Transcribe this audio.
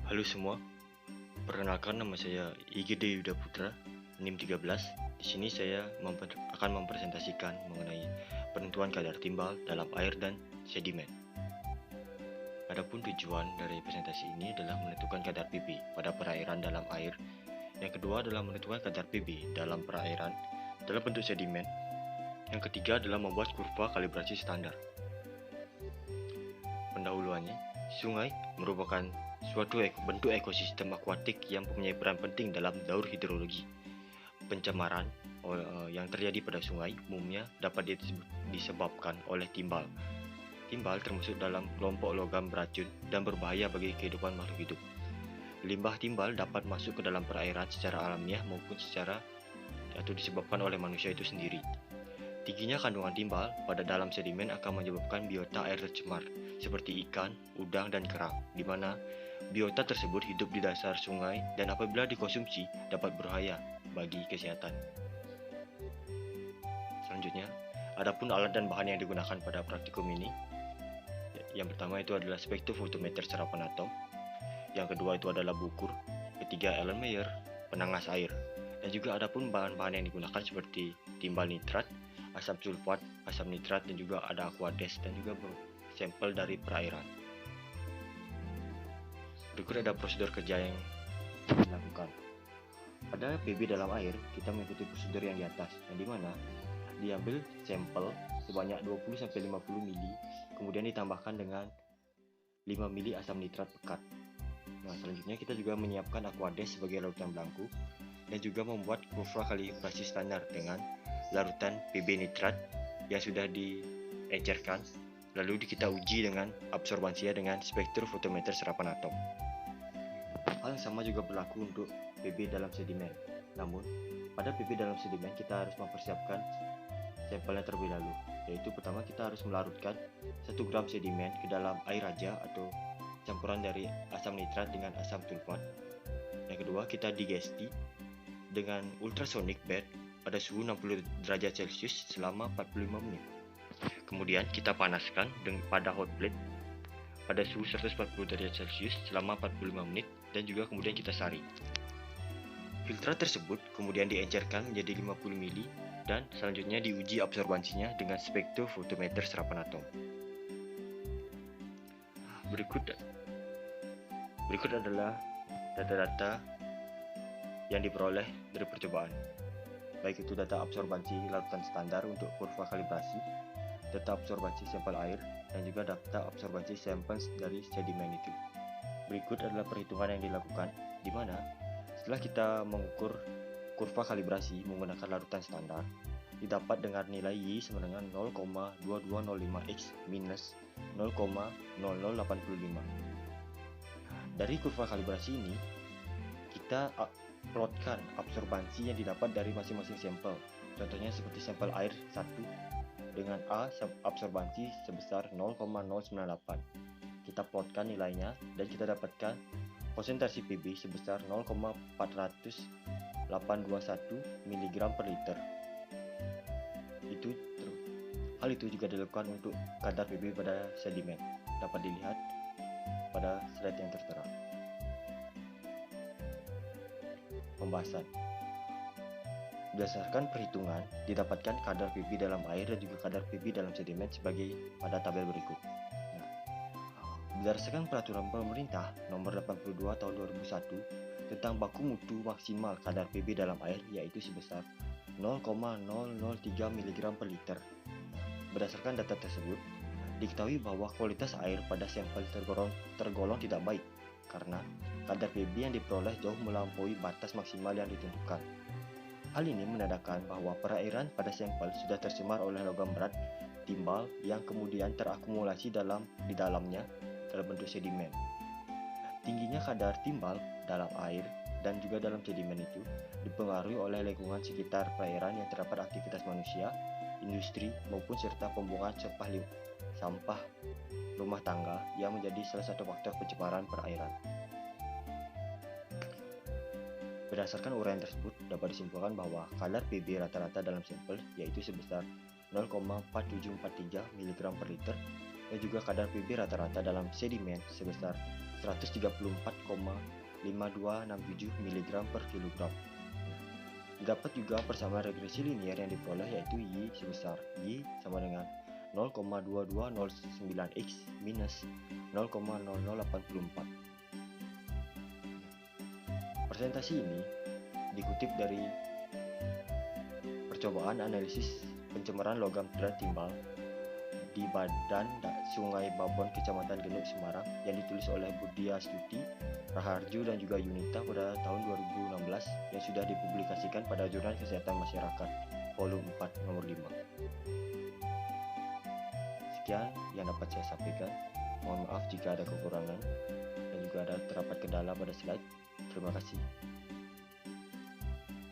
Halo semua, perkenalkan nama saya IGD Yuda Putra, NIM 13. Di sini saya akan mempresentasikan mengenai penentuan kadar timbal dalam air dan sedimen. Adapun tujuan dari presentasi ini adalah menentukan kadar Pb pada perairan dalam air. Yang kedua adalah menentukan kadar Pb dalam perairan dalam bentuk sedimen. Yang ketiga adalah membuat kurva kalibrasi standar. Pendahuluannya, sungai merupakan suatu bentuk ekosistem akuatik yang mempunyai peran penting dalam daur hidrologi. Pencemaran yang terjadi pada sungai umumnya dapat disebabkan oleh timbal. Timbal termasuk dalam kelompok logam beracun dan berbahaya bagi kehidupan makhluk hidup. Limbah timbal dapat masuk ke dalam perairan secara alamiah maupun disebabkan oleh manusia itu sendiri. Tingginya kandungan timbal pada dalam sedimen akan menyebabkan biota air tercemar, seperti ikan, udang, dan kerang, di mana biota tersebut hidup di dasar sungai dan apabila dikonsumsi dapat berbahaya bagi kesehatan. Selanjutnya, adapun alat dan bahan yang digunakan pada praktikum ini, yang pertama itu adalah spektrofotometer serapan atom, yang kedua itu adalah bukur, ketiga Erlenmeyer, penangas air, dan juga adapun bahan-bahan yang digunakan seperti timbal nitrat, asam sulfat, asam nitrat, dan juga ada aquades dan juga sampel dari perairan. Berikut ada prosedur kerja yang dilakukan. Pada Pb dalam air, kita mengikuti prosedur yang di atas, yang dimana diambil sampel sebanyak 20-50 ml, kemudian ditambahkan dengan 5 ml asam nitrat pekat. Nah, selanjutnya kita juga menyiapkan aquades sebagai larutan belangku dan juga membuat kurva kalibrasi standar dengan larutan Pb nitrat yang sudah diencerkan, lalu kita uji dengan absorbansinya dengan spektrofotometer serapan atom. Hal yang sama juga berlaku untuk Pb dalam sedimen. Namun, pada Pb dalam sedimen kita harus mempersiapkan sampelnya terlebih dahulu, yaitu pertama kita harus melarutkan 1 gram sedimen ke dalam air raja atau campuran dari asam nitrat dengan asam sulfat. Yang kedua, kita digesti dengan ultrasonic bed pada suhu 60 derajat Celcius selama 45 menit. Kemudian kita panaskan pada hot plate pada suhu 140 derajat Celcius selama 45 menit dan juga kemudian kita saring. Filtrat tersebut kemudian diencerkan menjadi 50 ml dan selanjutnya diuji absorbansinya dengan spektrofotometer serapan atom. Berikut adalah data-data yang diperoleh dari percobaan, baik itu data absorbansi larutan standar untuk kurva kalibrasi, data absorbansi sampel air, dan juga data absorbansi sampel dari sedimen itu. Berikut adalah perhitungan yang dilakukan, di mana setelah kita mengukur kurva kalibrasi menggunakan larutan standar, didapat dengan nilai Y sama dengan 0,2205x minus 0,0085. Dari kurva kalibrasi ini, kita plotkan absorbansi yang didapat dari masing-masing sampel. Contohnya seperti sampel air 1 dengan A absorbansi sebesar 0,098. Kita plotkan nilainya dan kita dapatkan konsentrasi Pb sebesar 0,4821 mg per liter. Hal itu juga dilakukan untuk kadar Pb pada sedimen. Dapat dilihat pada slide yang tertera. Pembahasan. Berdasarkan perhitungan, didapatkan kadar Pb dalam air dan juga kadar Pb dalam sedimen sebagai pada tabel berikut. Berdasarkan peraturan pemerintah nomor 82 tahun 2001 tentang baku mutu maksimal kadar Pb dalam air, yaitu sebesar 0,003 mg per liter. Berdasarkan data tersebut, diketahui bahwa kualitas air pada sampel tergolong tidak baik karena kadar Pb yang diperoleh jauh melampaui batas maksimal yang ditentukan. Hal ini menandakan bahwa perairan pada sampel sudah tercemar oleh logam berat timbal yang kemudian terakumulasi di dalamnya dalam bentuk sedimen. Tingginya kadar timbal dalam air dan juga dalam sedimen itu dipengaruhi oleh lingkungan sekitar perairan yang terdapat aktivitas manusia, industri maupun serta pembuangan sampah rumah tangga yang menjadi salah satu faktor pencemaran perairan. Berdasarkan uraian tersebut, dapat disimpulkan bahwa kadar Pb rata-rata dalam sampel yaitu sebesar 0,4743 mg per liter dan juga kadar PB rata-rata dalam sedimen sebesar 134,5267 mg per kilogram. Didapat juga persamaan regresi linier yang diperoleh yaitu Y sebesar Y sama dengan 0,2209x minus 0,0084. Presentasi ini dikutip dari percobaan analisis pencemaran logam tidak timbal di Badan Sungai Babon Kecamatan Genuk Semarang yang ditulis oleh Budi Astuti, Raharjo dan juga Yunita pada tahun 2016 yang sudah dipublikasikan pada Jurnal Kesehatan Masyarakat volume 4 nomor 5. Sekian yang dapat saya sampaikan. Mohon maaf jika ada kekurangan dan juga ada terdapat kendala pada slide. Terima kasih.